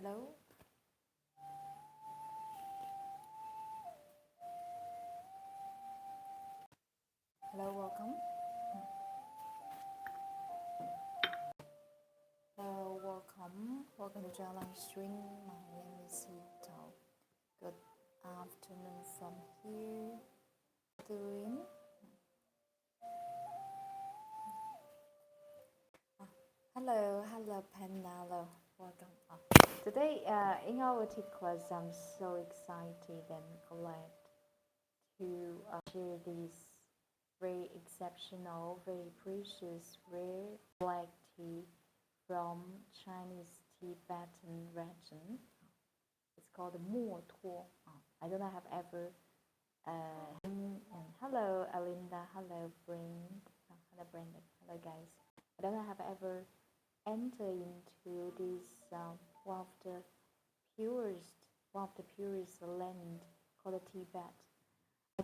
Hello, hello, welcome. Welcome to our live stream. My name is Tao. Good afternoon from here. Doing. Hello, Penalo. Welcome. Today, in our tea class, I'm so excited and glad to share this very exceptional, very precious, rare black tea from Chinese Tibetan region. It's called Mo Tuo. I don't know have ever. And hello, Alinda. Hello, Brand. Hello, Brandon. Hello, guys. I don't know have ever entered into this one of the purest, land called Tibet.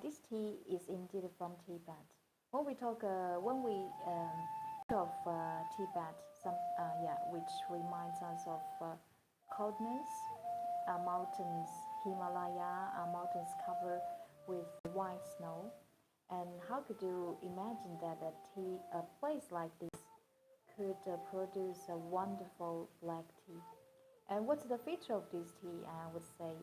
This tea is indeed from Tibet. When we of Tibet, which reminds us of coldness, mountains, Himalaya, mountains covered with white snow. And how could you imagine that a place like this could produce a wonderful black tea? And what's the feature of this tea? I would say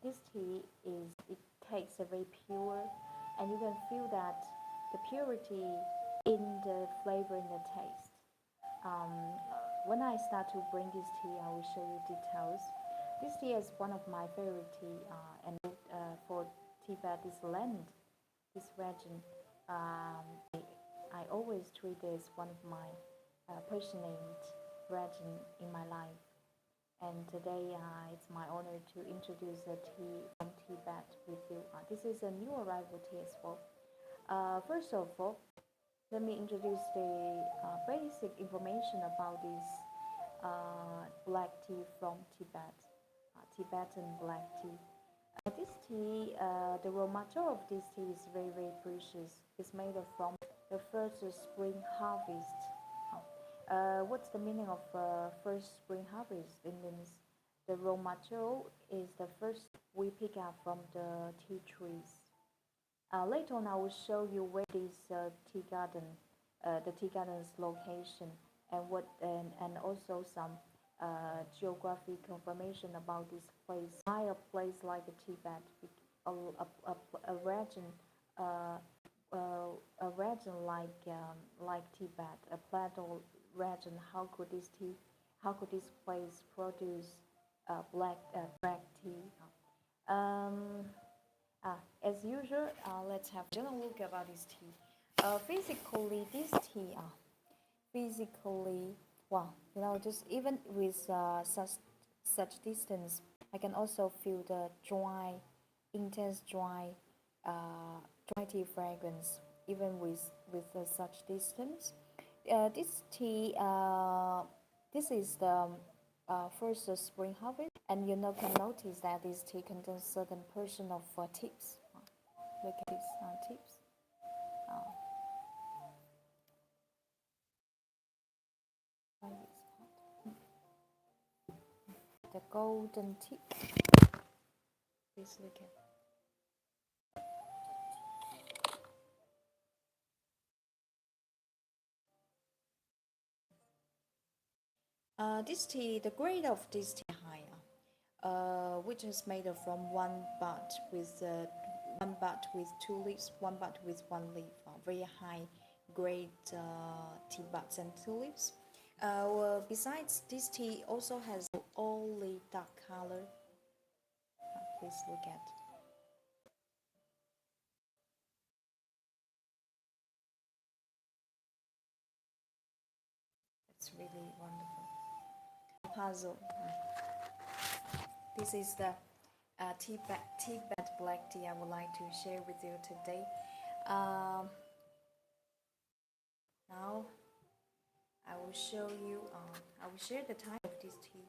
this tea it takes a very pure, and you can feel that the purity in the flavor and the taste. Um, when I start to bring this tea, I will show you details. This tea is one of my favorite tea, and for Tibet, this land, this region, I always treat it as one of my passionate region in my life. And today it's my honor to introduce a tea from Tibet with you. This is a new arrival tea as well. First of all, let me introduce the basic information about this black tea from Tibet, Tibetan black tea. This tea, the raw material of this tea is very, very precious. It's made from the first spring harvest. What's the meaning of first spring harvest? It means the raw material is the first we pick up from the tea trees. Later on, I will show you where this tea garden, the tea garden's location, and also some geographic information about this place. Why a place like Tibet, a region, a region like Tibet, a plateau region. How could this place produce black tea? Um, as usual, let's have a general look about this tea. Physically, this tea, just even with such distance, I can also feel the intense dry tea fragrance, even with such distance. This tea, this is the first spring harvest, and you can notice that this tea contains certain portion of tips. Look at these tips. The golden tip. Please look at. This tea, the grade of this tea higher, which is made from one bud with two leaves, one bud with one leaf. Very high grade tea buds and two leaves. Besides, this tea also has only dark color. Please look at. It's really wonderful. Puzzle. This is the Tibet black tea I would like to share with you today. Now I will show you. I will share the type of this tea.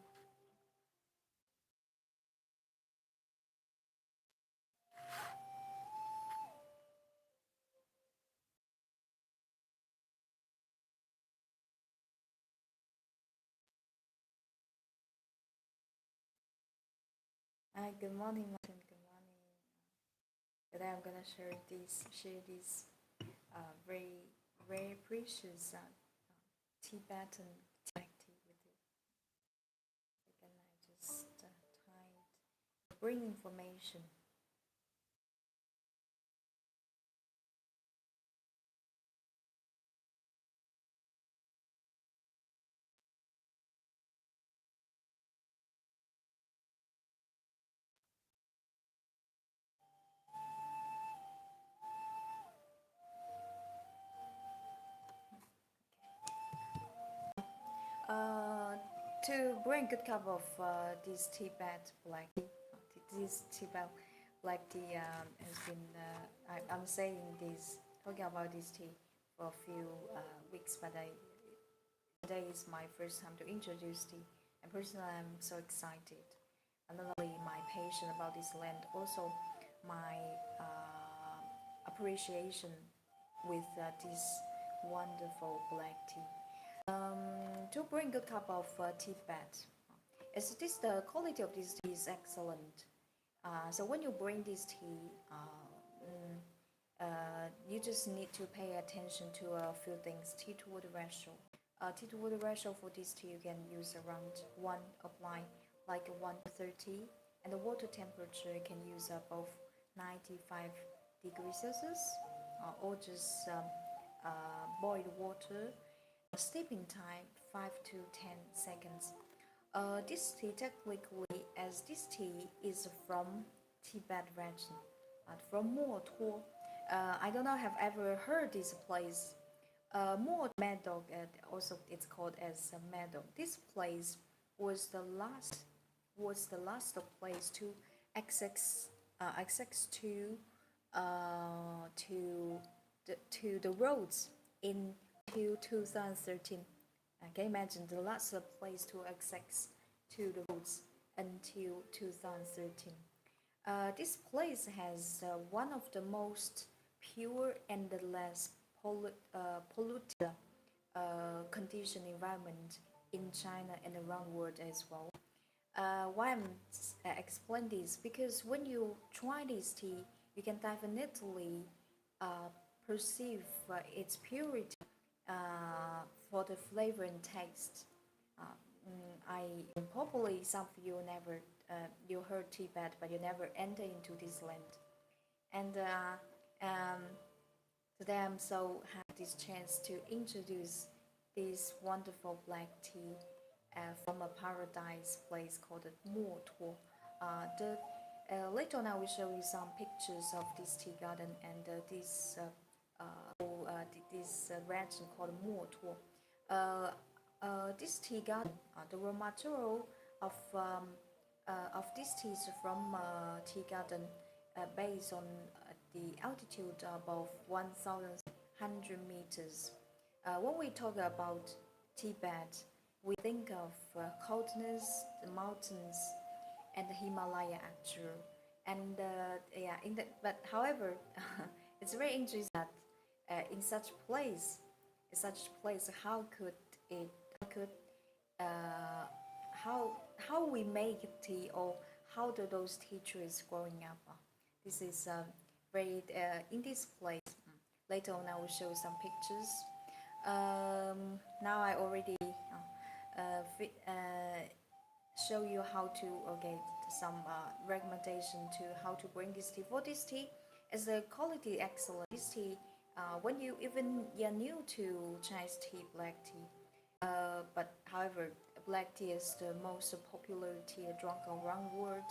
Hi, good morning, Martin. Good morning. Today I'm gonna share this very very precious Tibetan black tea with you. Again, I just typed bring information. Uh, to bring good cup of this Tibet black tea, this Tibet black tea has been I'm saying this talking about this tea for a few weeks, but today is my first time to introduce tea, and personally I'm so excited. And not only my passion about this land, also my appreciation with this wonderful black tea. To bring a cup of Tibet, as this the quality of this tea is excellent. So when you bring this tea, you just need to pay attention to a few things. Tea to water ratio. Tea to water ratio for this tea you can use around 1 apply like 1:30, and the water temperature you can use above 95 degrees Celsius, or just boiled water. Steeping time 5 to 10 seconds. This tea technically, as this tea is from Tibet region, from Motuo. I don't know, have ever heard this place. More Meadow, also it's called as Meadow. This place was the last place to access to the roads in 2013. Can you imagine the last place to access to the roads until 2013? This place has one of the most pure and the less polluted condition environment in China and around the world as well. Why I'm explain this, because when you try this tea, you can definitely uh, perceive its purity for the flavor and taste. I probably some of you never you heard Tibet, but you never enter into this land. And today I'm so happy this chance to introduce this wonderful black tea from a paradise place called Motuo. The Later on I will show you some pictures of this tea garden and this region called Motuo. This tea garden, the raw material of this tea is from tea garden based on the altitude above 1,100 meters. When we talk about Tibet, we think of coldness, the mountains, and the Himalaya actually. And yeah, but however, it's very interesting that in such place, could uh, how we make tea, or how do those tea trees growing up. This is very in this place. Later on, I will show some pictures. Now I already show you how to get some recommendation to how to bring this tea. For this tea, is the quality excellent. This tea, when you're new to Chinese tea, black tea, but however, black tea is the most popular tea drunk around the world.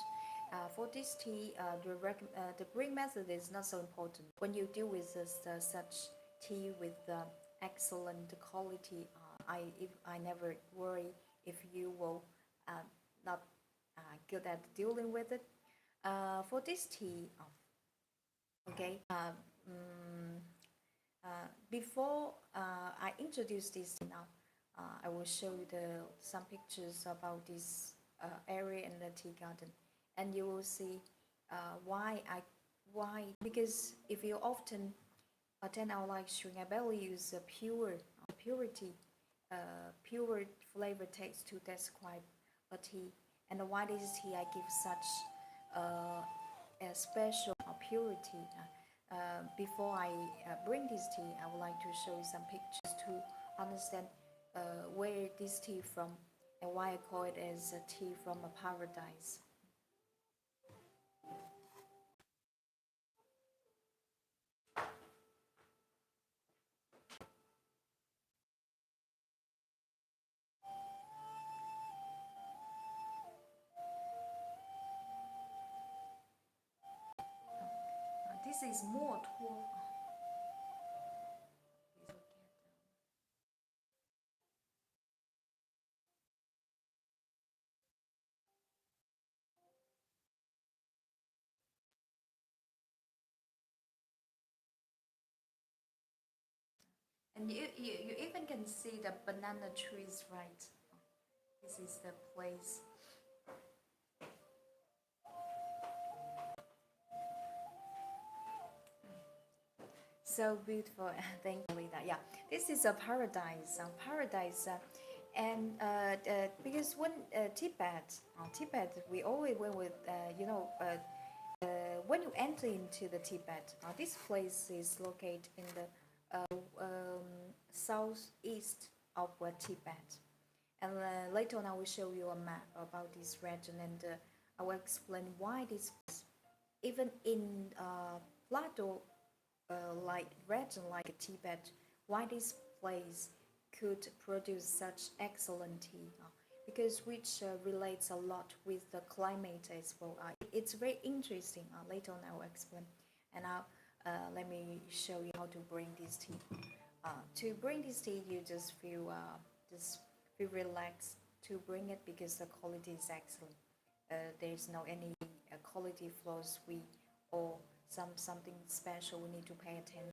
For this tea, the brewing method is not so important. When you deal with such tea with excellent quality, I never worry if you will not good at dealing with it. For this tea, okay. Before I introduce this now, I will show you some pictures about this area in the tea garden, and you will see why, because if you often attend our live stream, I barely use purity, flavor text to describe a tea, and why this tea I give such a special purity. Before I bring this tea, I would like to show you some pictures to understand where this tea from and why I call it as a tea from a paradise. This is more tall. And you even can see the banana trees, right? This is the place. So beautiful. Thank you, Lida. Yeah, this is a paradise. Paradise. And because when Tibet, we always went with, when you enter into the Tibet, this place is located in the southeast of Tibet. And later on, I will show you a map about this region, and I will explain why this, even in plateau like region like Tibet, why this place could produce such excellent tea. Because which relates a lot with the climate as well. It's very interesting. Later on, I will explain. And now, let me show you how to bring this tea. To bring this tea, you just feel relaxed to bring it because the quality is excellent. There's no any quality flaws or something special we need to pay attention.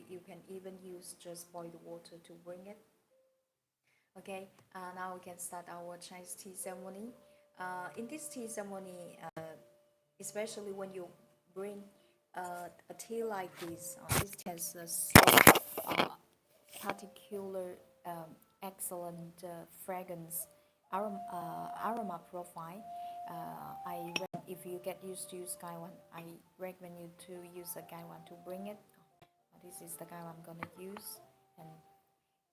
You can even use just boiled water to bring it. Okay, now we can start our Chinese tea ceremony. In this tea ceremony, especially when you bring a tea like this tea has a so particular excellent fragrance aroma profile. If you get used to use Gaiwan, I recommend you to use a Gaiwan to bring it. This is the Gaiwan I'm gonna use. And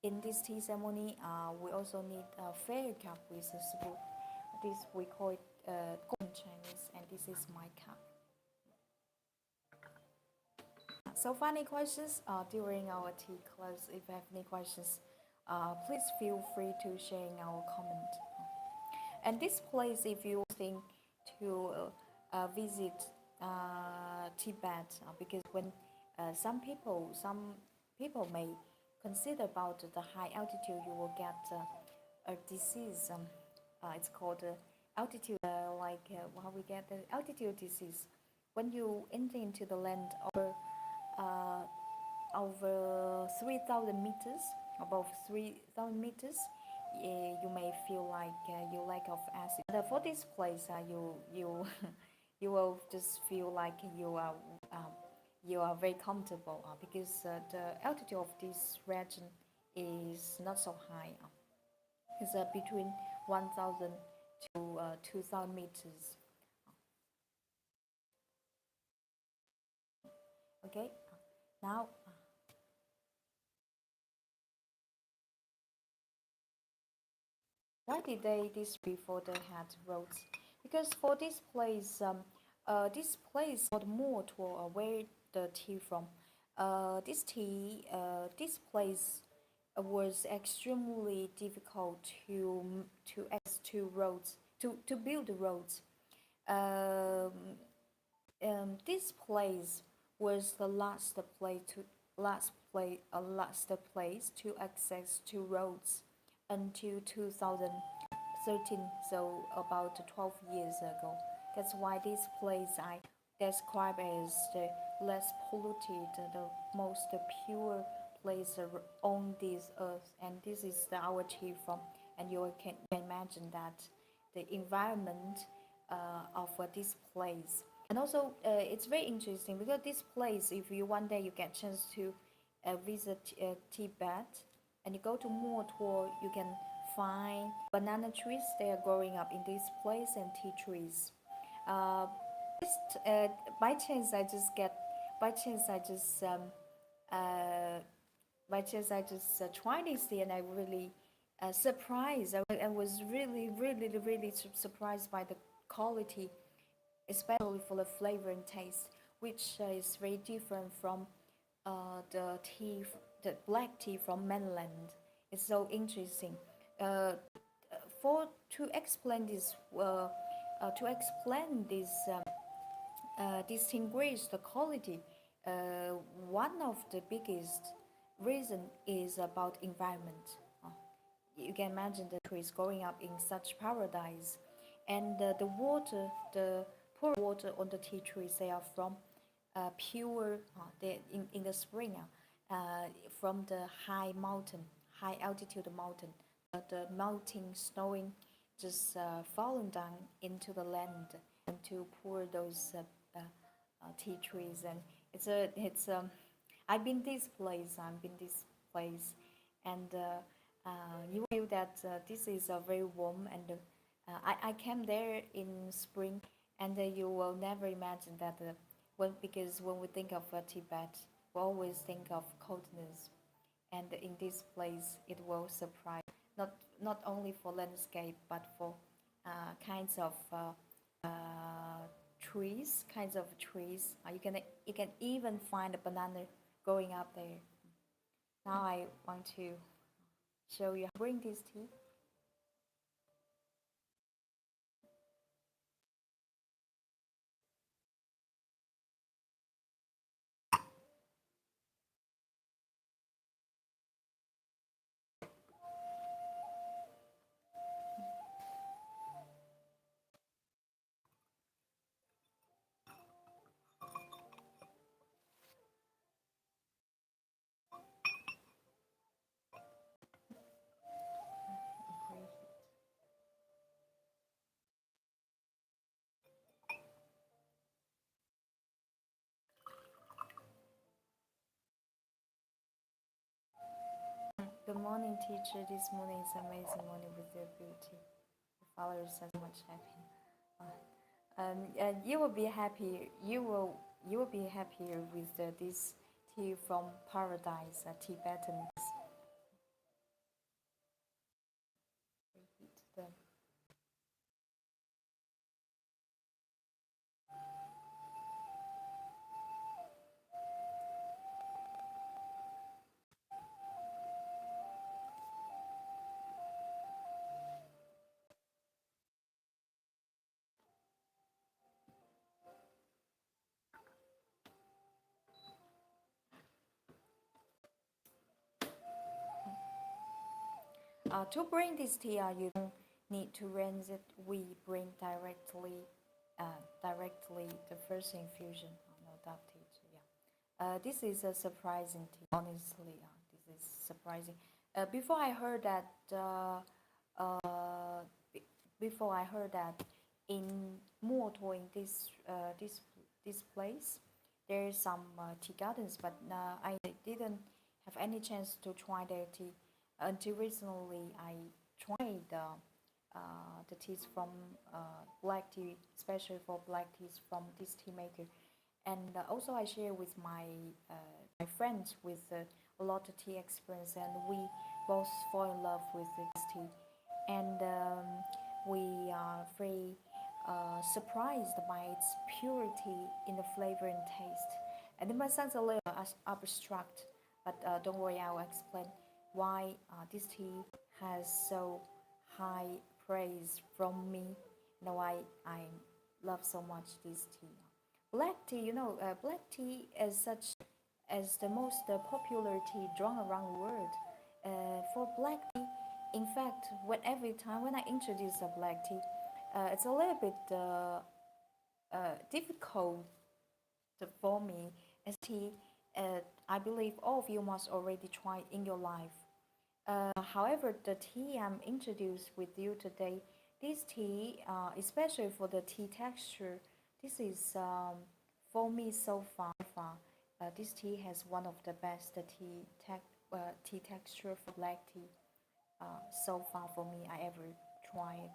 in this tea ceremony, we also need a fairy cup with a spoon. This we call it in Chinese, and this is my cup. So, funny questions during our tea class. If you have any questions, please feel free to share in our comment. And this place, if you think to visit Tibet, because when some people may consider about the high altitude, you will get a disease. It's called altitude, how we get the altitude disease. When you enter into the land uh, over 3,000 meters, above 3,000 meters, you may feel like you lack of acid. But for this place, you you will just feel like you are very comfortable because the altitude of this region is not so high. It's between 1,000 to 2,000 meters. Okay, now. Why did they this before they had roads? Because for this place got more to where the tea from. This place was extremely difficult to access to roads to build the roads. Um, this place was the last place to access to roads until 2013, so about 12 years ago. That's why this place I describe as the less polluted, the most pure place on this earth. And this is our tea from, and you can imagine that the environment of this place. And also, it's very interesting because this place, if you one day you get chance to visit Tibet, and you go to more tour, you can find banana trees. They are growing up in this place, and tea trees. Uh, Just by chance, I just get. By chance, I just uh, by chance I just tried this tea, and I really surprised. I was really, really, really surprised by the quality, especially for the flavor and taste, which is very different from the tea, the black tea from mainland. It's so interesting. Uh, for to explain this distinguish the quality, uh, one of the biggest reason is about environment. Uh, you can imagine the trees growing up in such paradise, and the water, the poor water on the tea trees, they are from pure, in the spring, from the high mountain, high altitude mountain, the melting, snowing, just falling down into the land and to pour those tea trees. And it's I've been this place, and you feel that this is very warm, and I came there in spring, and you will never imagine that because when we think of Tibet, we always think of coldness, and in this place it will surprise, not only for landscape but for kinds of kinds of trees. You can even find a banana growing up there. Now I want to show you how to bring this tea. Good morning, teacher. This morning is amazing morning with your beauty. The father is so much happy. You will be happy. You will be happier with this tea from paradise, Tibetan. The To bring this tea, you don't need to rinse it. We bring directly the first infusion. No doubt, teacher. Yeah. This is a surprising tea. Honestly, this is surprising. Before I heard that, uh, before I heard that in Moto, in this place, there is some tea gardens, but I didn't have any chance to try their tea until recently. I tried the teas from black tea, especially for black teas from this tea maker, and also I share with uh, my friends with a lot of tea experience, and we both fall in love with this tea, and we are very surprised by its purity in the flavor and taste. And it might sound a little abstract, but don't worry, I will explain why this tea has so high praise from me and why I love so much this tea. Black tea, black tea is such as the most popular tea drawn around the world. For black tea, in fact, every time when I introduce a black tea, it's a little bit difficult for me as tea. I believe all of you must already try in your life. However, the tea I'm introduced with you today, this tea, especially for the tea texture, this is for me so far. This tea has one of the best tea texture for black tea so far for me I ever tried.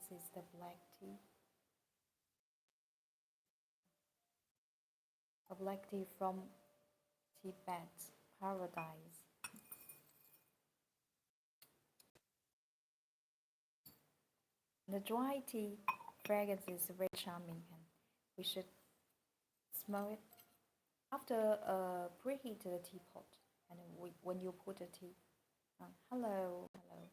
This is the black tea. A black tea from Tibet, paradise. The dry tea fragrance is very charming, and we should smell it after preheat the teapot. And when you put the tea, hello, hello.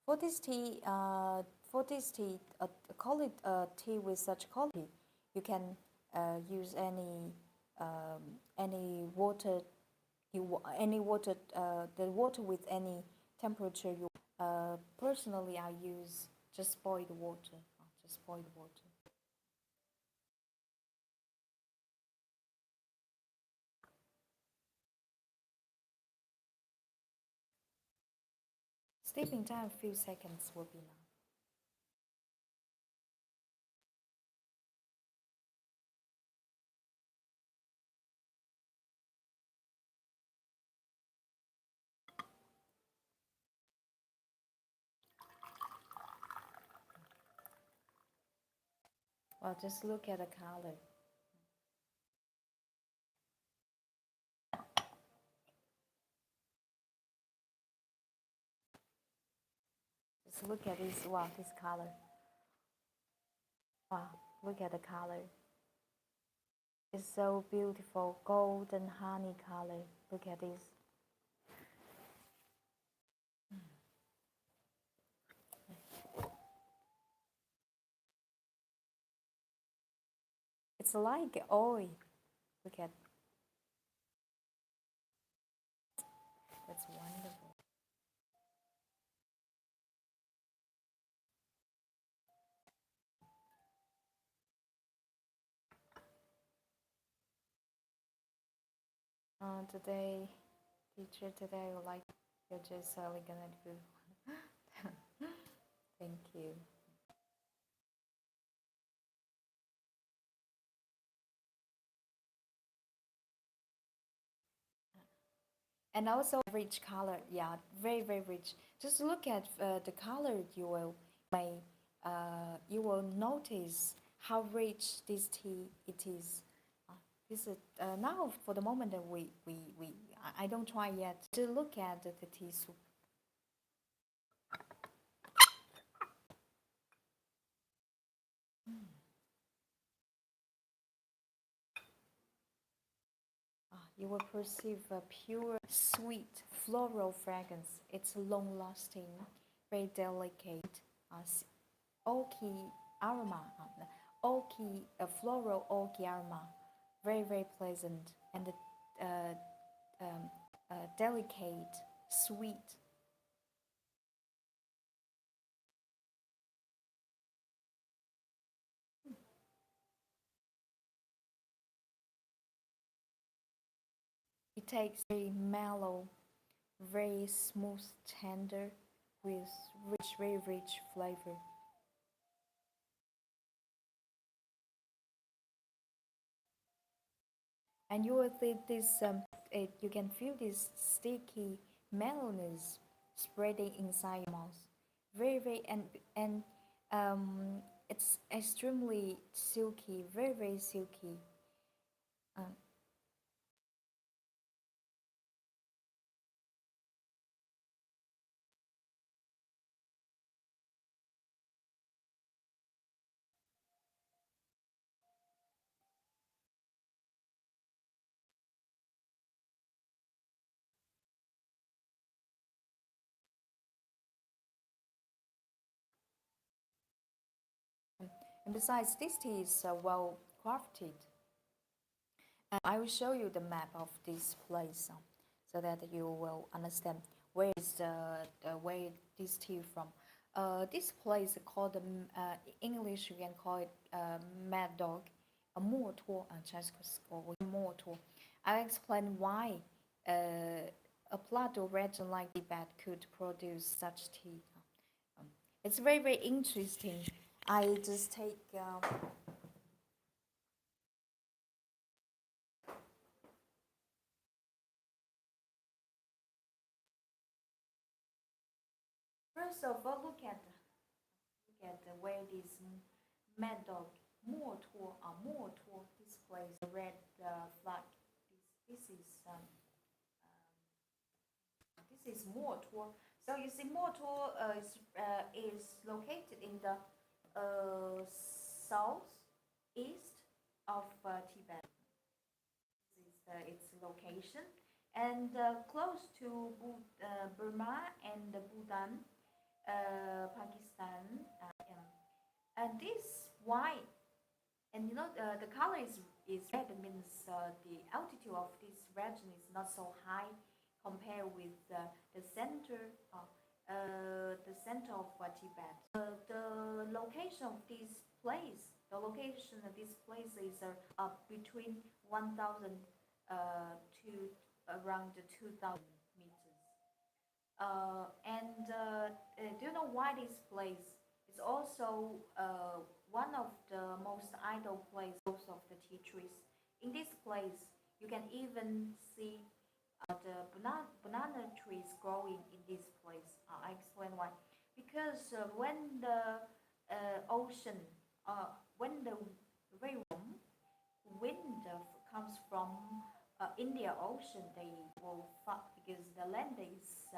For this tea, call it tea with such quality. You can use any water, any water, the water with any temperature you. Personally, I use just boiled water. Just boiled water. Steeping time a few seconds will be enough. Well, just look at the color. Just look at this. Wow, this color. Wow, look at the color. It's so beautiful, golden honey color. Look at this. It's like oil. Look at. That's wonderful. Today, teacher, today I would like you're just only gonna do. Thank you. And also rich color, yeah, very very rich. Just look at the color, you will notice how rich this tea it is. This is now for the moment that I don't try yet to look at the tea soup. You will perceive a pure, sweet, floral fragrance. It's long-lasting, very delicate, oaky aroma, oaky, floral oaky aroma, very very pleasant, and uh, um, delicate, sweet. It takes very mellow, very smooth, tender, with rich, very rich flavor. And you will feel this. You can feel this sticky mellowness spreading inside your mouth. Very, very, and it's extremely silky, very, very silky. Um, and besides, this tea is well crafted. And I will show you the map of this place so that you will understand where is where this tea from. This place called English you can call it Mad Dog, a Motor, Chinese or Motor. I'll explain why a plateau region like Tibet could produce such tea. It's very very interesting. I just take first of all, look at where this mad dog more tour displays the red flag. This is more tour. So you see, more tour is located in the southeast of Tibet. This is its location, and close to Burma and Bhutan, Pakistan, and this white, and the color is red, means the altitude of this region is not so high compared with the center of Tibet. The location of this place is between 1,000 to around 2,000 meters. Do you know why this place is also one of the most idle places of the tea trees? In this place, you can even see the banana trees growing in this place. I explain why. Because when the ocean, when the very warm wind comes from India Ocean, they will because the land is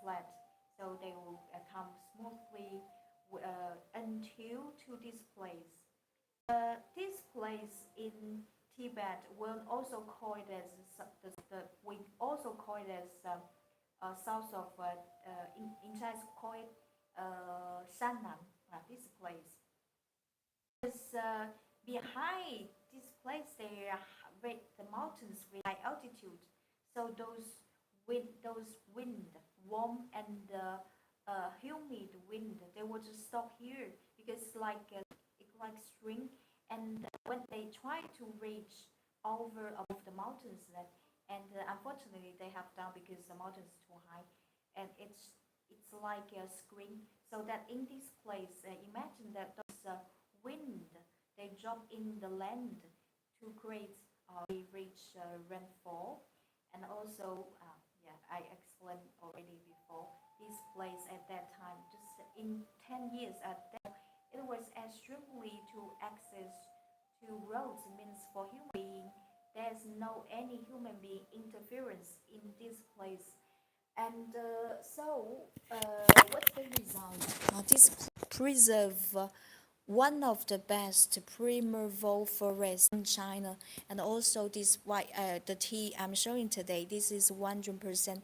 flat, so they will come smoothly until to this place. This place in Tibet will also call it as we also call it as south of in Chinese call it Shannan. This place is behind this place. There are the mountains with high altitude, so those wind, warm and humid wind, they will just stop here because it's like string, and when they try to reach over above the mountains, unfortunately they have done because the mountain is too high, and it's like a screen. So that in this place, imagine that those wind they drop in the land to create reach rainfall, and also yeah, I explained already before. This place at that time, just in 10 years at that, it was extremely to access to roads, means for human being. There's no any human being interference in this place, and what's the result? This preserve one of the best primeval forests in China, and also this white the tea I'm showing today. This is 100%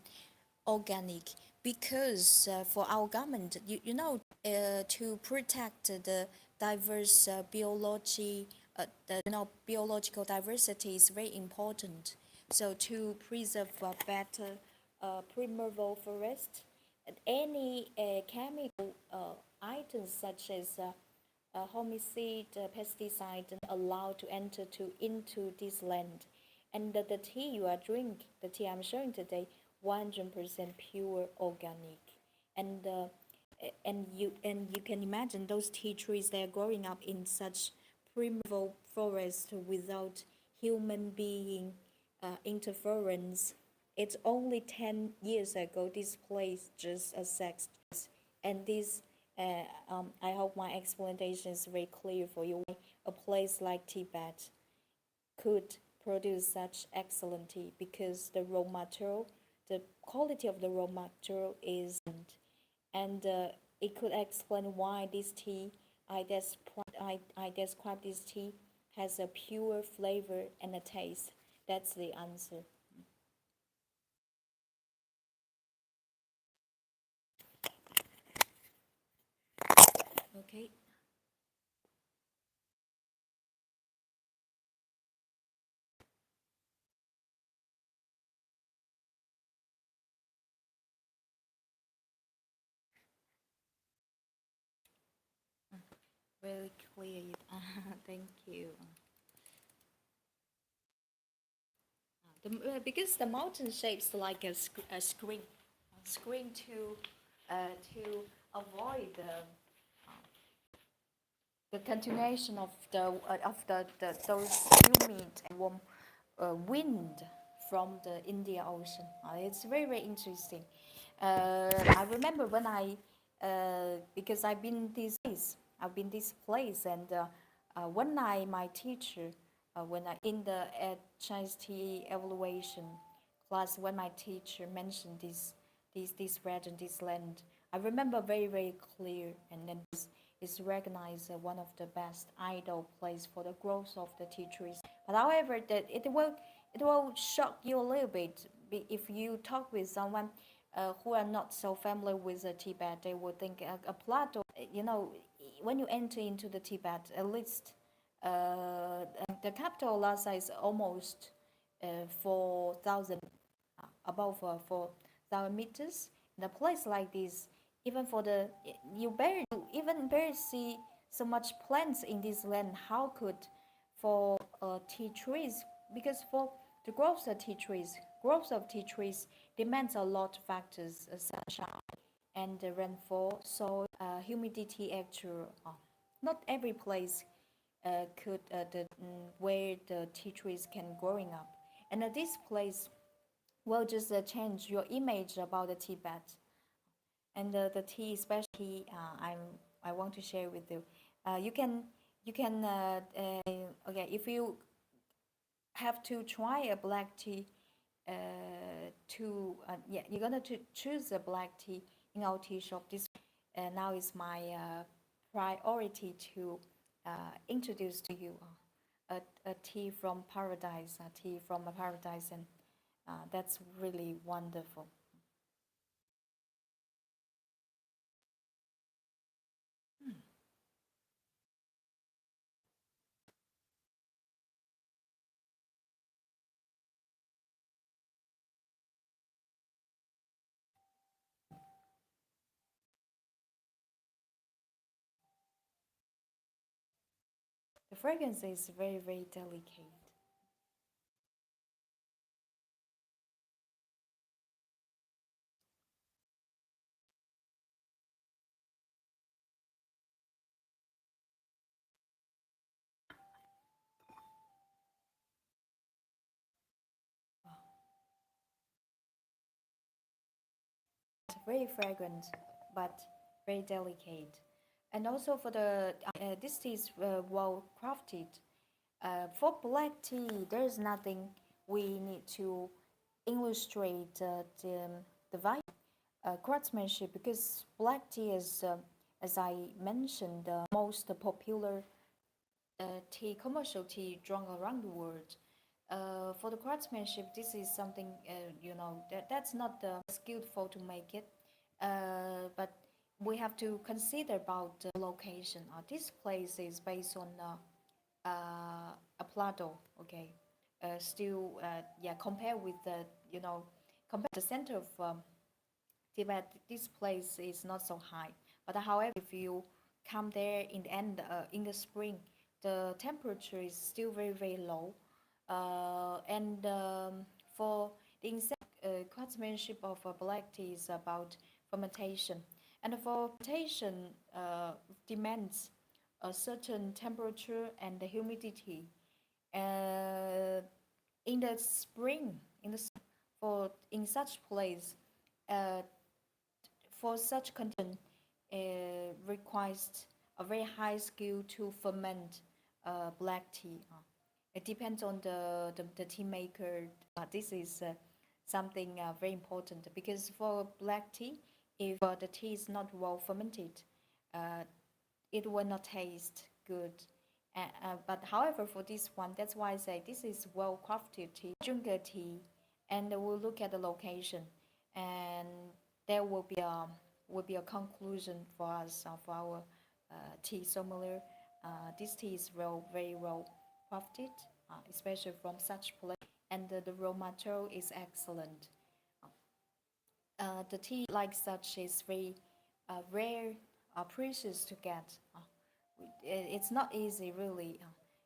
organic because for our government, to protect the diverse biological diversity is very important. So to preserve a better primeval forest, and any chemical items such as homicide, pesticide allowed to enter into this land. And the tea you are drinking, the tea I'm showing today, 100% pure organic. And you can imagine those tea trees, they are growing up in such primeval forest without human being interference. It's only 10 years ago this place just exists, and this I hope my explanation is very clear for you. A place like Tibet could produce such excellent tea because the raw material, the quality of the raw material is, and it could explain why this tea I describe this tea has a pure flavor and a taste. That's the answer. Okay. Very clear. Thank you. Because the mountain shapes like a screen to avoid the continuation of the those humid and warm wind from the Indian Ocean. It's very very interesting. I remember when I because I've been this place, and one night my teacher, when I in the HST evaluation class, when my teacher mentioned this region, this land, I remember very very clear, and then is recognized one of the best ideal place for the growth of the tea trees. But however, that it will shock you a little bit if you talk with someone who are not so familiar with Tibet. They will think a plateau. You know, when you enter into the Tibet, at least the capital Lhasa is almost 4,000 above 4,000 meters. In a place like this, even for the you barely see so much plants in this land. How could for tea trees? Because for the growth of tea trees demands a lot of factors, sunshine and the rainfall, soil, humidity, actual. Not every place could where the tea trees can growing up, and this place will just change your image about the Tibet. And the tea, especially, I want to share with you. You can if you have to try a black tea, to yeah, you're gonna to choose a black tea in our tea shop. This now is my priority to introduce to you a tea from paradise, a tea from a paradise, and that's really wonderful. The fragrance is very, very delicate. It's very fragrant, but very delicate. And also for the this tea is well crafted. For black tea, there is nothing we need to illustrate the vibe craftsmanship, because black tea is, as I mentioned, the most popular tea, commercial tea drunk around the world. For the craftsmanship, this is something that's not skillful to make it, but we have to consider about the location. This place is based on a plateau, okay. Still, yeah, compare with the compare the center of Tibet. This place is not so high, but however, if you come there in the end in the spring, the temperature is still very very low, and for the exact craftsmanship of black tea is about fermentation, and for fermentation demands a certain temperature and the humidity. Uh, in the spring, for in such place, uh, for such condition, requires a very high skill to ferment black tea. It depends on the tea maker. This is something very important, because for black tea, if the tea is not well fermented, uh, it will not taste good. But however, for this one, that's why I say this is well crafted tea, jungle tea, and we'll look at the location, and there will be a conclusion for us of our tea sommelier. This tea is very well crafted, especially from such place, and the raw material is excellent. The tea like such is very rare, precious to get. It's not easy, really.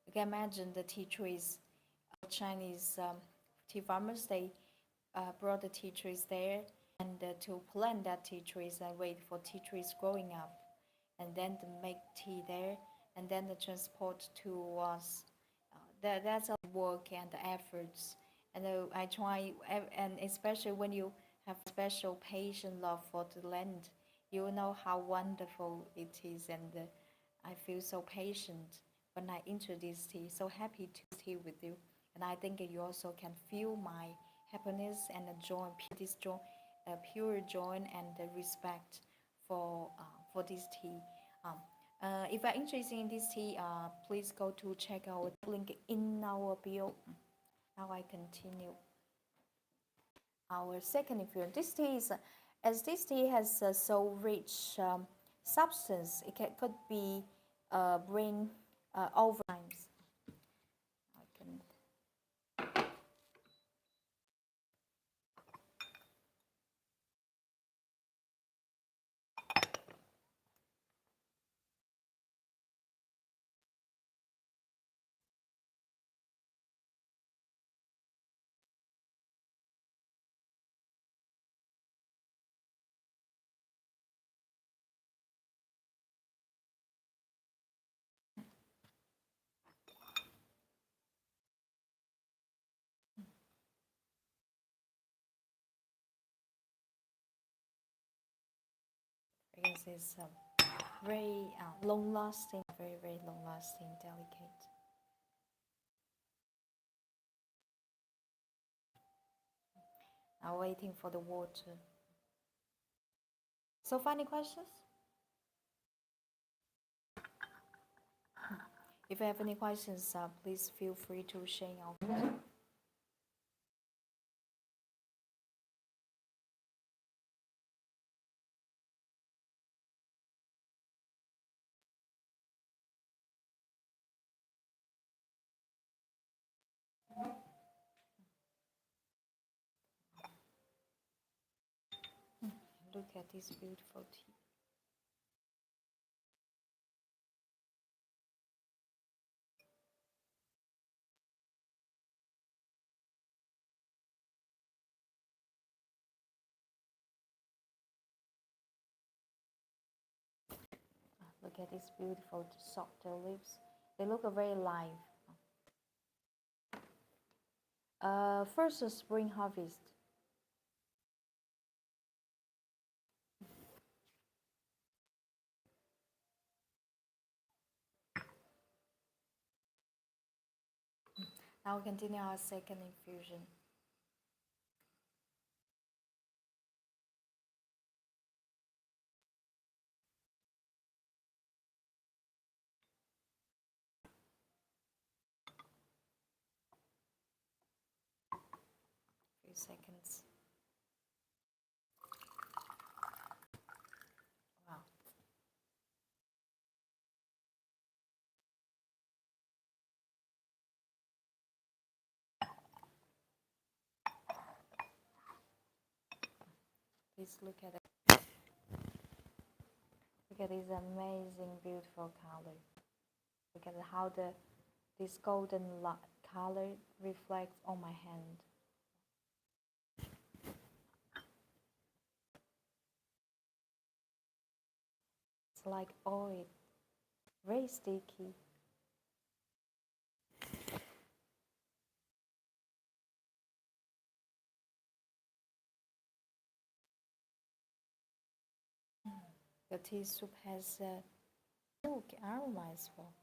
You can imagine the tea trees. Chinese tea farmers, they brought the tea trees there, and to plant that tea trees and wait for tea trees growing up, and then to make tea there. and then the transport to us. That's a work and the efforts. And I try, and especially when you have special patient love for the land, you know how wonderful it is. And I feel so patient when I introduce tea. So happy to tea with you. And I think you also can feel my happiness and the joy, this joy, pure joy and the respect for this tea. Um, if you're interested in this tea, please go to check our link in our bio. Now I continue our second infusion. This tea is, as this tea has so rich substance, could be bring over times. I can. Fragrance is very long lasting, very long lasting, delicate. Now waiting for the water. So, any questions? If you have any questions, please feel free to share your. Look at this beautiful tea. Look at these beautiful soft leaves. They look very live. First, a spring harvest. Now we continue our second infusion. Few seconds. Wow. Please look at it. Look at this amazing, beautiful color. Look at how this golden color reflects on my hand. It's like oil, very sticky. The tea soup has milk aroma as well.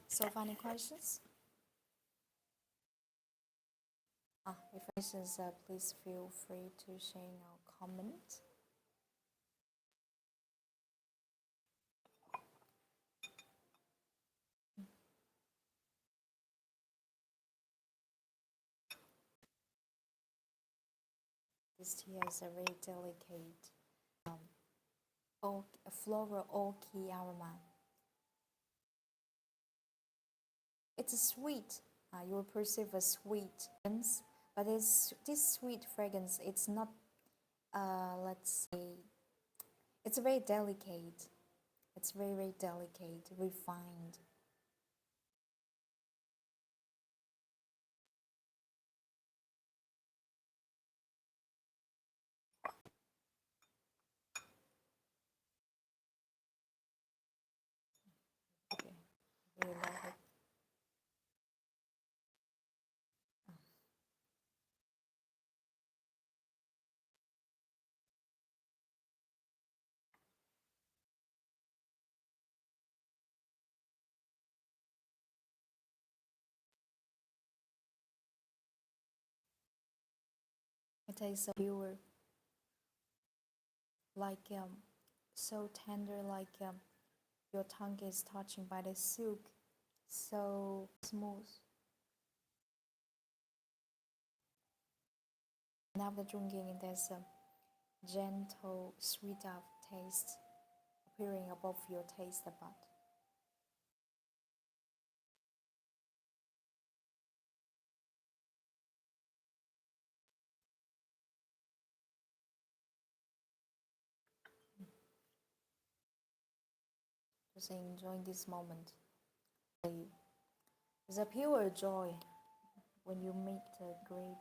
So, any questions? If questions, please feel free to share your comment. This tea has a very delicate a floral oaky aroma. It's a sweet. You will perceive a sweet, but this sweet fragrance. It's not. Let's say, it's very delicate. It's very, very delicate, refined. Okay, really love it. It tastes so pure, like so tender, like your tongue is touching by the silk, so smooth. And after drinking, there's a gentle, sweet taste appearing above your taste bud. Just enjoying this moment. It's a pure joy when you meet a great.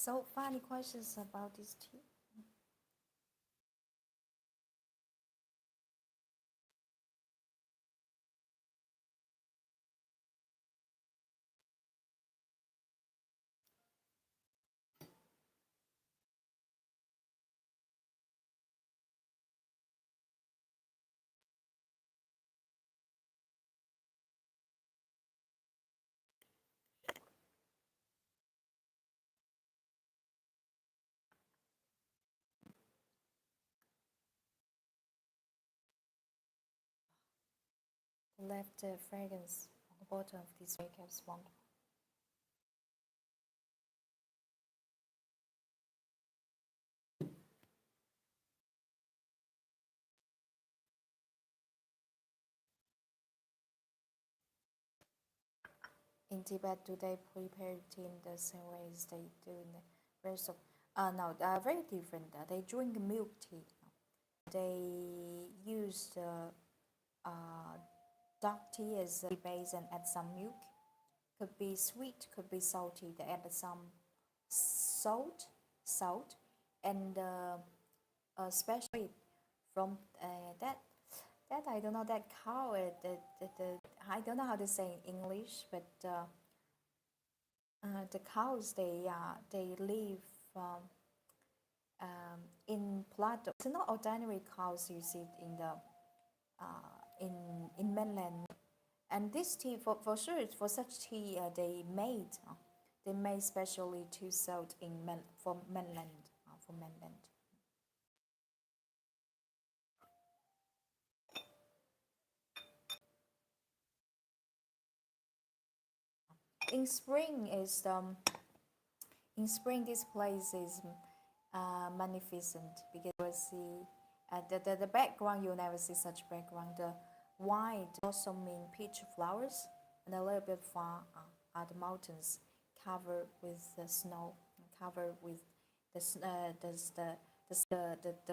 So, funny questions about this tea? Left fragrance on the bottom of this makeup is wonderful. In Tibet, do they prepare tea in the same way as they do in the rest of? No, very different. They drink milk tea. They use uh, dark tea as a base and add some milk. Could be sweet, could be salty. They add some salt, and especially from that I don't know that cow. The I don't know how to say in English, but the cows they live in Plato. It's not ordinary cows you see in the in mainland. And this tea for sure for such tea they made specially to sold in for mainland for mainland. In spring is in spring this place is magnificent because you will see the background you'll never see such background. The white also mean peach flowers, and a little bit far are the mountains covered with the snow, covered with the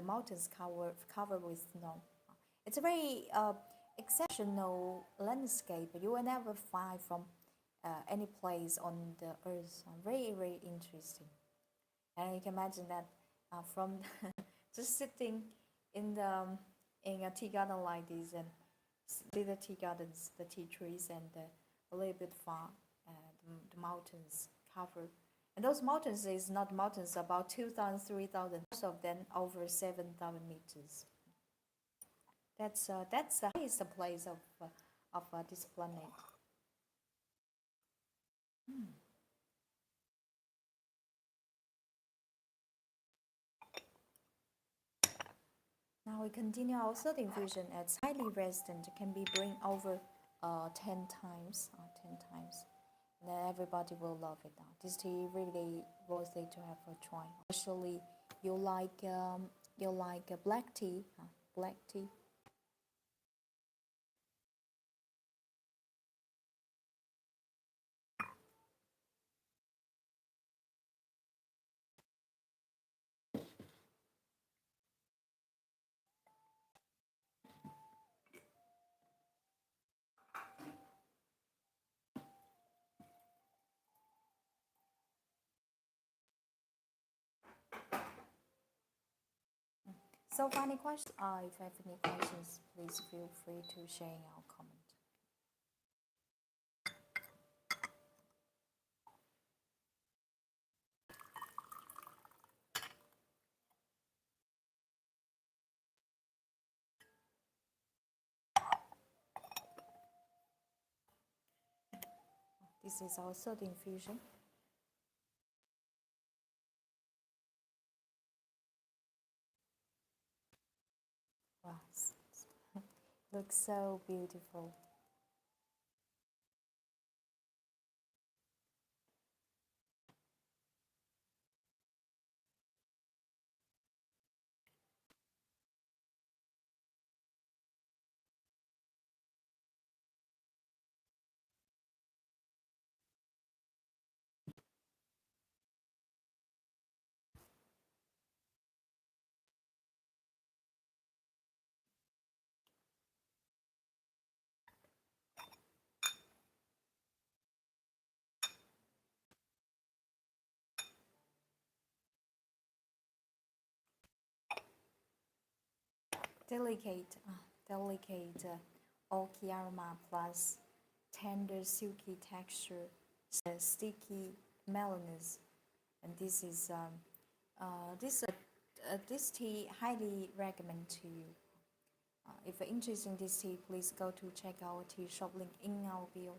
mountains covered with snow. It's a very exceptional landscape you will never find from any place on the earth. Very, very interesting. And you can imagine that from just sitting in the in a tea garden like this and see the tea gardens, the tea trees, and a little bit far, the mountains covered. And those mountains is not mountains about 2,000, 3,000. Most of them over 7,000 meters. That's is the place of this planet. Hmm. Now we continue our third infusion. It's highly resistant, can be brewed over 10 times, 10 times. And then everybody will love it. This tea really worth it to have a try. Especially you like black tea, black tea. So, final question. If you have any questions, please feel free to share in our comment. This is our third infusion. Wow, looks so beautiful. Delicate, delicate oaky aroma plus tender silky texture, sticky mellowness, and this is this tea highly recommend to you. If you're interested in this tea, please go to check our tea shop link in our bio.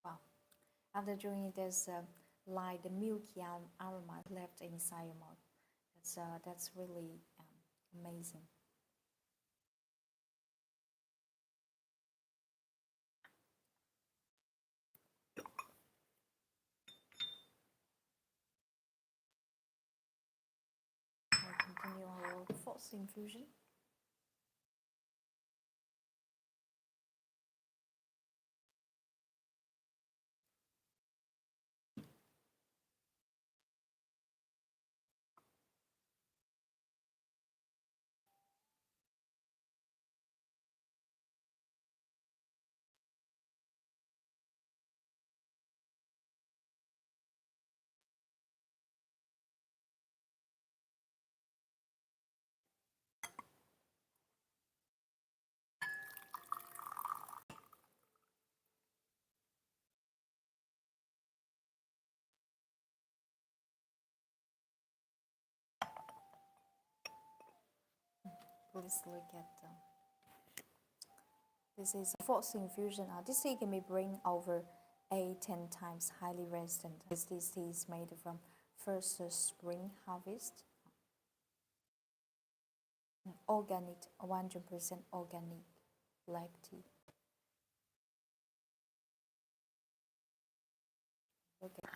Wow. After drinking this light milky aroma left inside your mouth. That's really amazing. We'll continue our fourth infusion. Please look at this is fourth infusion. This tea can be brewed over 8-10 times, highly resistant. This tea is made from first spring harvest, organic, 100% organic black tea. Look at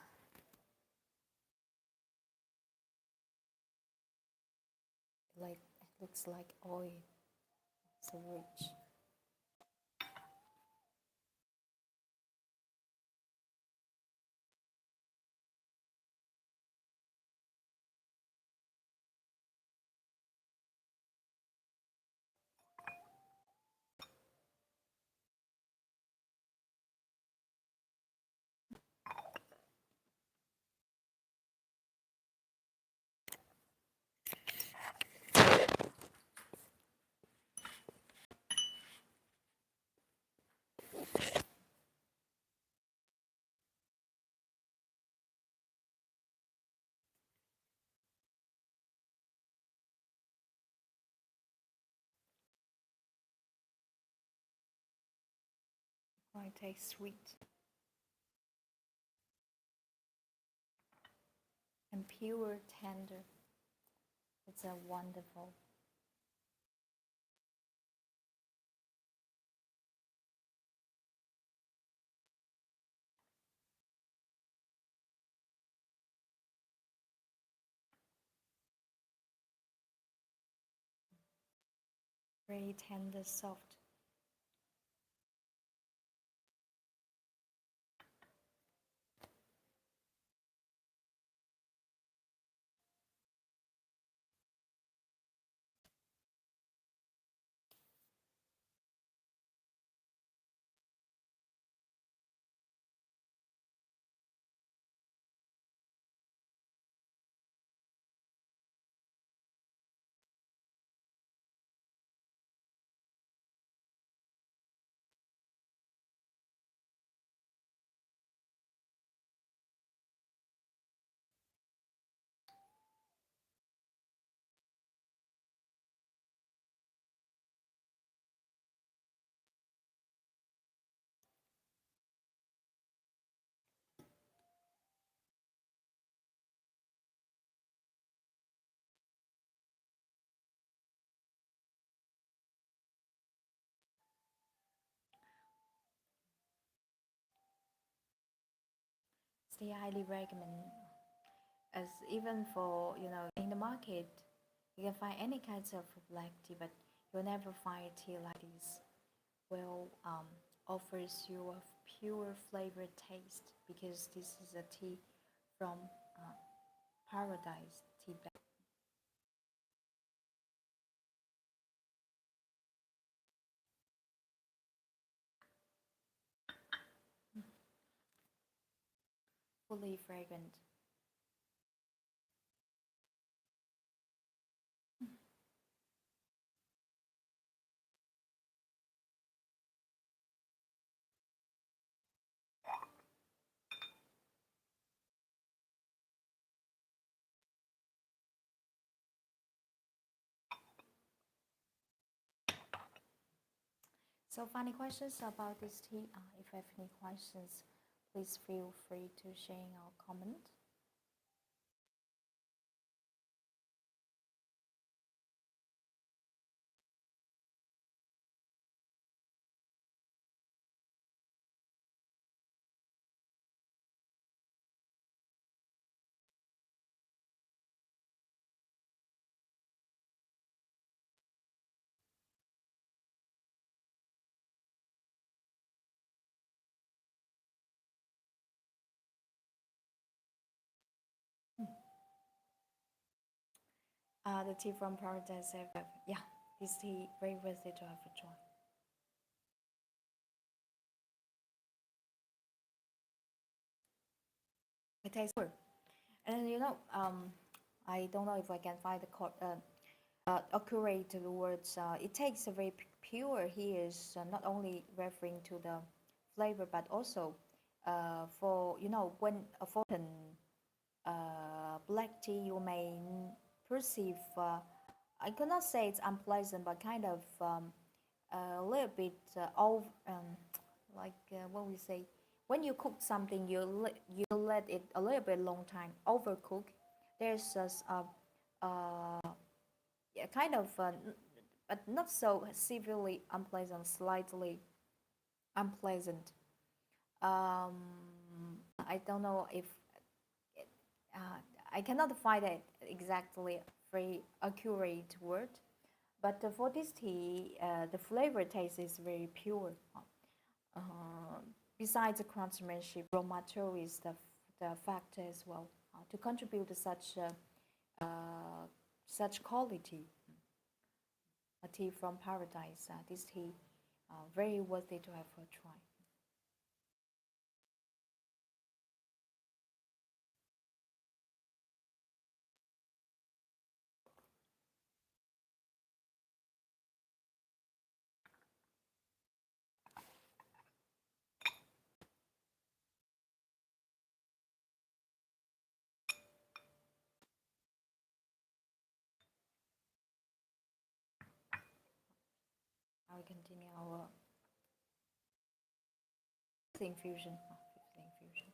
like it looks like oil. So rich. Oh, it tastes sweet and pure tender. It's a wonderful. Very tender, soft. It's highly recommend. As even for in the market, you can find any kinds of black tea, but you'll never find a tea like this. Well, offers you a pure flavored taste because this is a tea from uh, paradise, Tibet. Fully fragrant. So, funny questions about this tea. If you have any questions, please feel free to share in our comment. The tea from paradise. Yeah, this tea very worth it to have a try. It tastes good. And I don't know if I can find accurate words. It takes a very pure. He is not only referring to the flavor, but also for when for black tea, you may perceive I could not say it's unpleasant, but kind of a little bit over, like what we say, when you cook something, you let it a little bit long time, overcook. There's just yeah, kind of, but not so severely unpleasant, slightly unpleasant. Um, I don't know if uh, I cannot find it exactly very accurate word, but for this tea, the flavor taste is very pure. Uh, Besides the craftsmanship, raw material is the factor as well to contribute to such quality. A tea from paradise. This tea, very worthy to have a try. Now we continue our fifth infusion. Fifth infusion.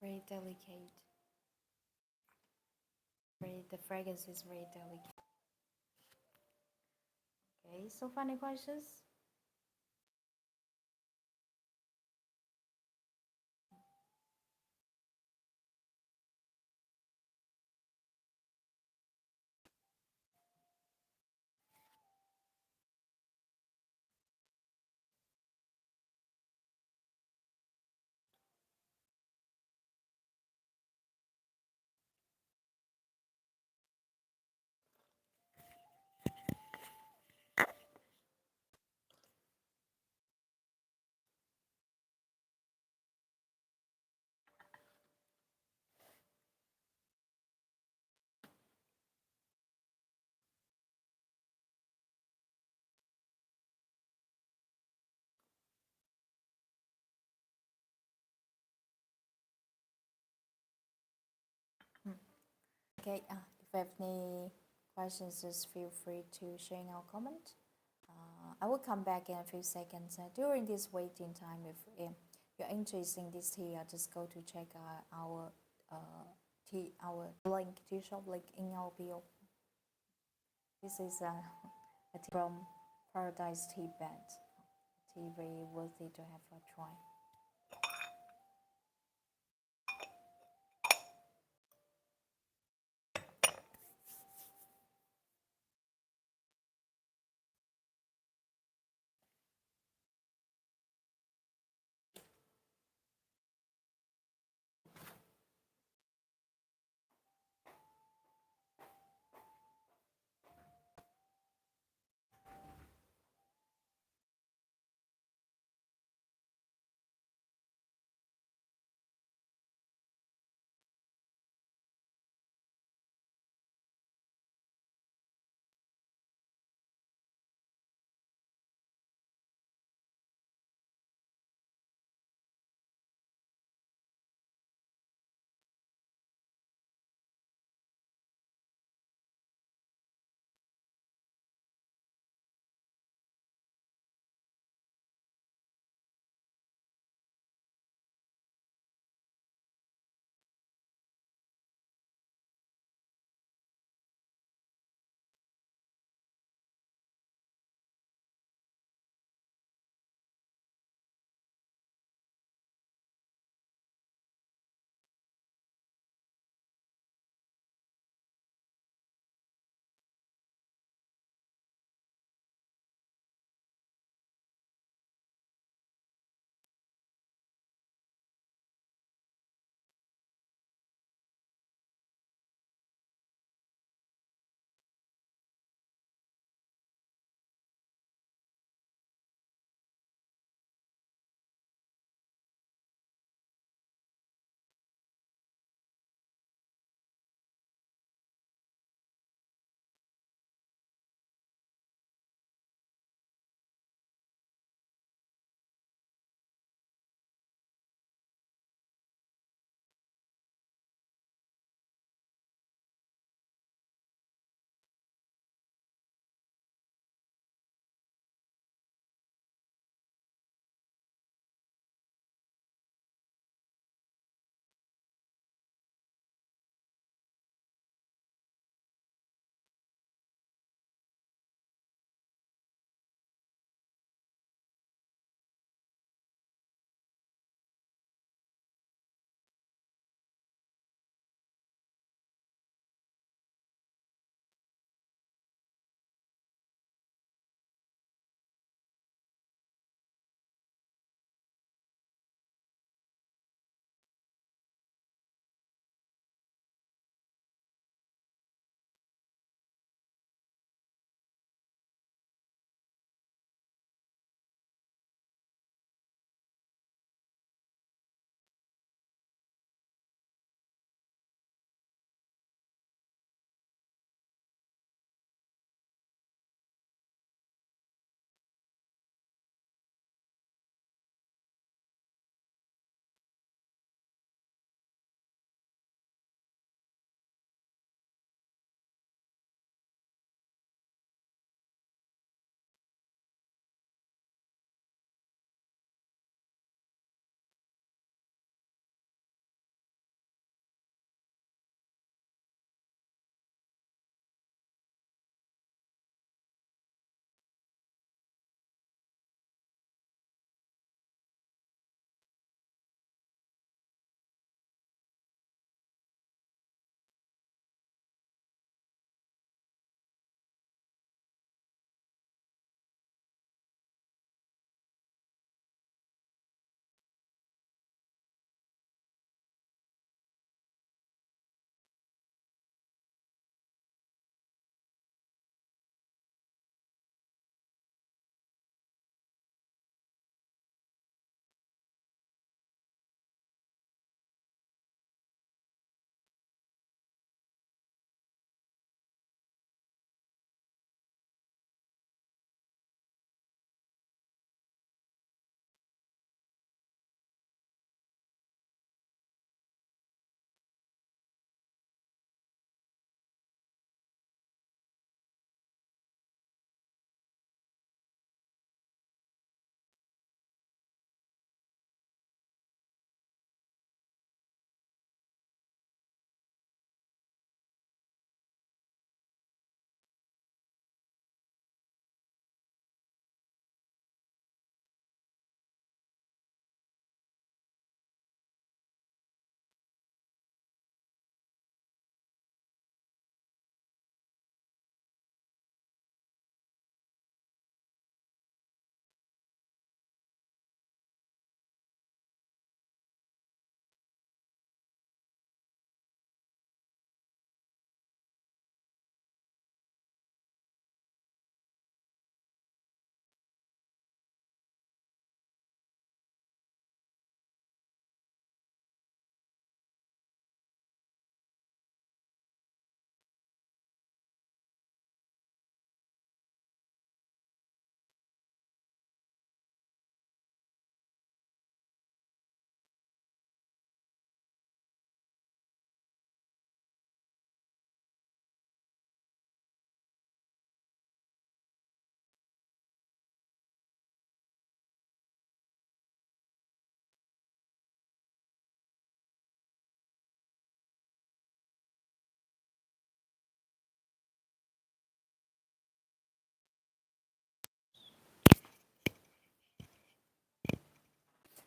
Very delicate. The fragrance is very delicate. Okay, so final questions? Hmm. Okay, if you have any questions, just feel free to share in our comment. I will come back in a few seconds. During this waiting time, if you're interested in this tea, just go to check our link, tea shop link in our bio. This is a tea from Paradise Tibet. Tea very worthy to have a try.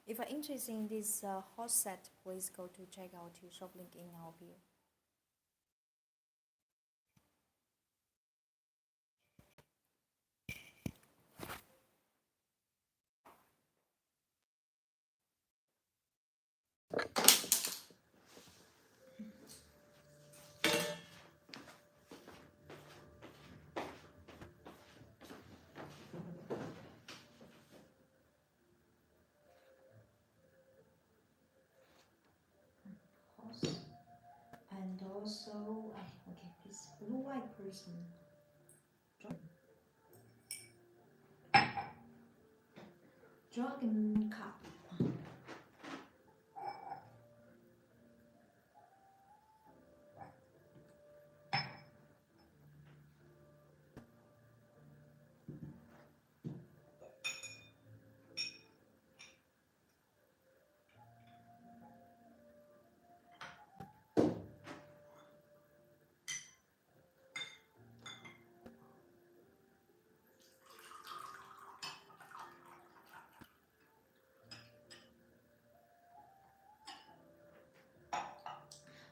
If you're interested in this horse set, please go to check out the shop link in our bio. And also, okay, this blue-white person. Dragon cup.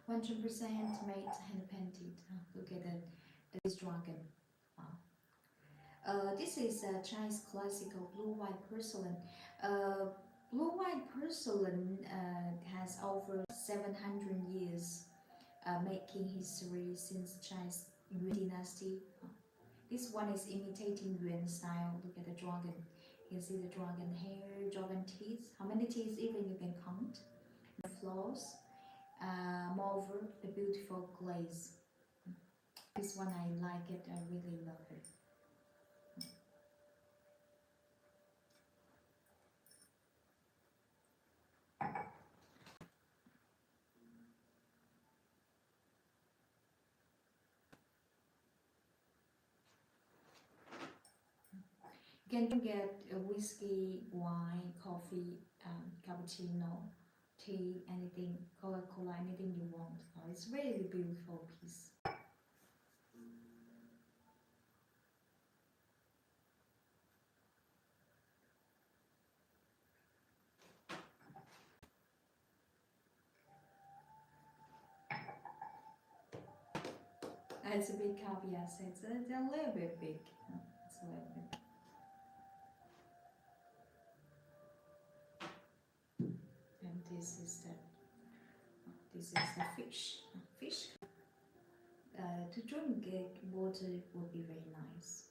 %100% handmade, hand painted. Look at this dragon. This is a Chinese classical blue-white porcelain. Blue-white porcelain has over 700 years making history since Chinese Yuan dynasty. This one is imitating Yuan style. Look at the dragon. You can see the dragon hair, dragon teeth. How many teeth even you can count. The flaws. Moreover, the beautiful glaze. This one I like it. I really love it. You can get a whiskey, wine, coffee, cappuccino, tea, anything, Coca-Cola, anything you want. It's really beautiful piece. It's a big cup, yes. It's a little bit big. It's a little bit. And this is the fish. Fish. To drink water would be very nice.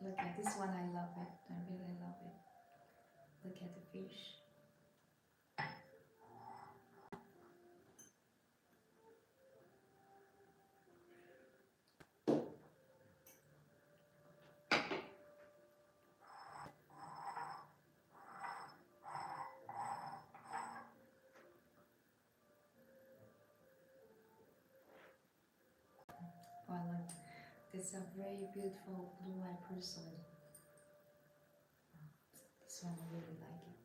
Look at this one. I love it. I really love it. Look at the fish. Like this a very beautiful blue-white porcelain. This one I really like it.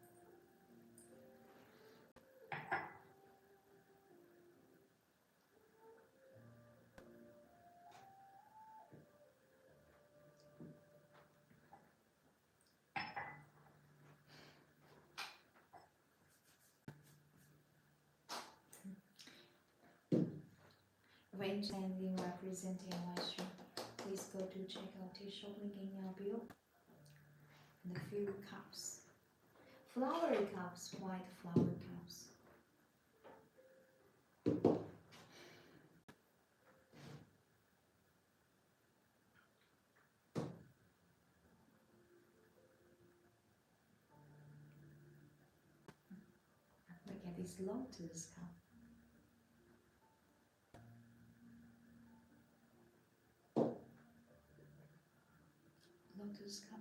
Range standing representing Western. Please go to check out the shop link in our bio. And a few cups. Flower cups, white flower cups. Look at this lotus cup. Lotus cup.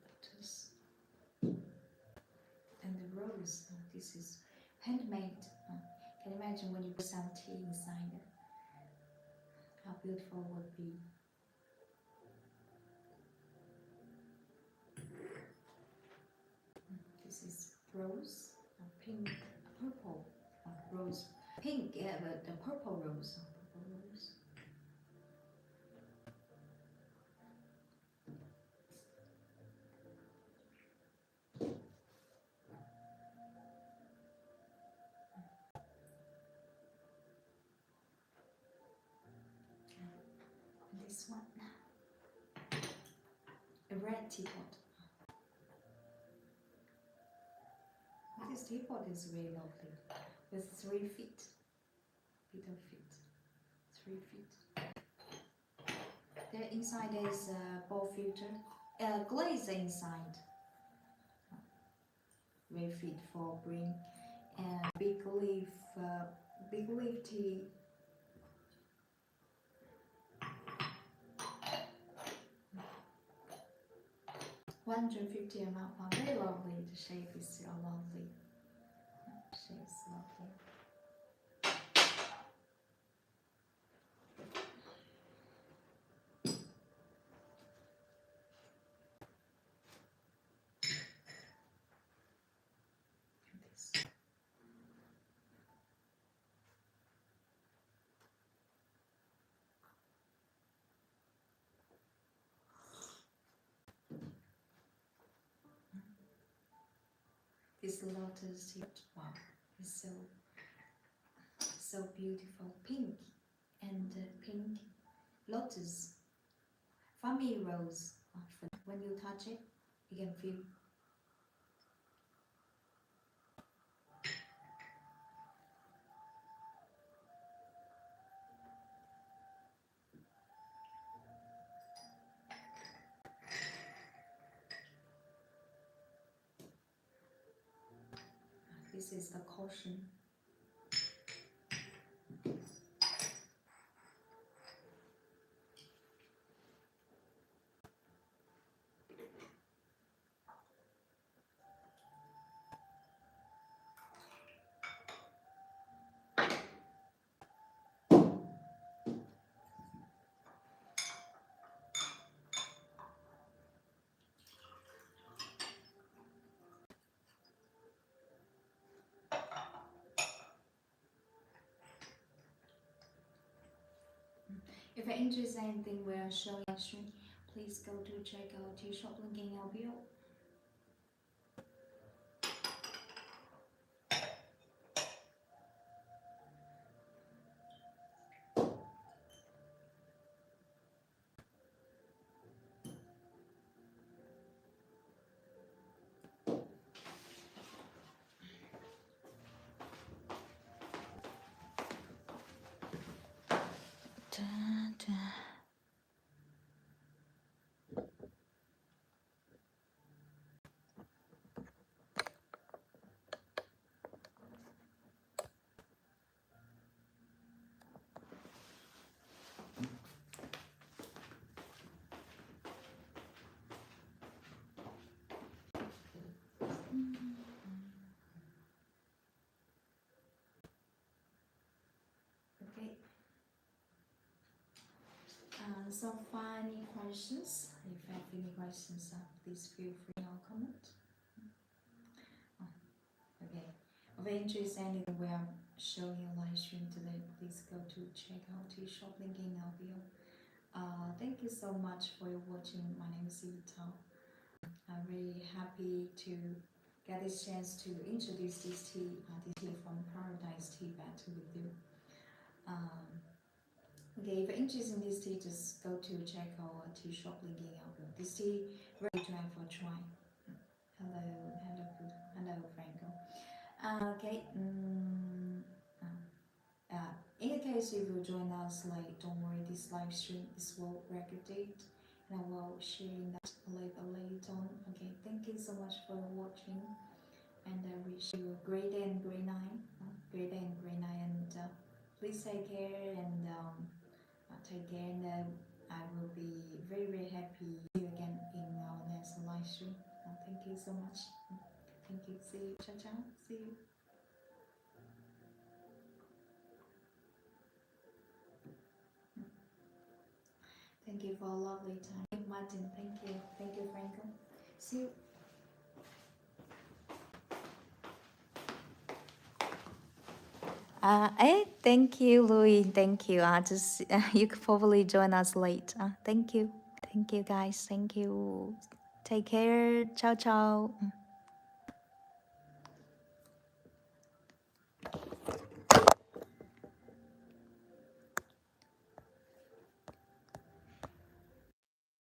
Lotus. And the rose. This is handmade. Can you imagine when you put some tea inside it? How beautiful it would be. This is rose, pink, purple, rose, pink, yeah, but the purple rose, purple rose. And this one, a red teapot. This teapot is very lovely, with 3 feet, little feet, 3 feet. There inside is a bowl filter, glaze inside. Very fit for bring and big leaf tea. 150 ml. Very lovely. The shape is so lovely. Shape is lovely. This. This lotus tea. Wow, it's so beautiful. Pink and pink lotus. Funny rose. When you touch it, you can feel. This is the caution. If you're interested in anything we are showing live stream, please go to check out tea shop link in our bio. Okay. Some funny questions. If you have any questions, please feel free to comment. Okay. Of interest, anything we are showing a live stream today, please go to check out the shop link in our bio. Thank you so much for your watching. My name is Ivita. I'm really happy to get this chance to introduce this tea from Paradise Tibet with you. Okay, if you're interested in this tea, just go to check our tea shop link in our bio. This tea ready to have a try. Hello, Franco. Okay. In the case if you join us late, don't worry. This live stream is well recorded, and I will share that later on. Okay. Thank you so much for watching, and I wish you a great day and great night. Great day and great night, and please take care and take care. And I will be very happy to see you again in our next live stream. Thank you so much. Thank you. See you. Ciao, ciao. See you. Thank you for a lovely time. Martin, thank you. Thank you, Franco. See you. Thank you, Louis. Thank you. Just you could probably join us late. Thank you. Thank you, guys. Thank you. Take care. Ciao, ciao.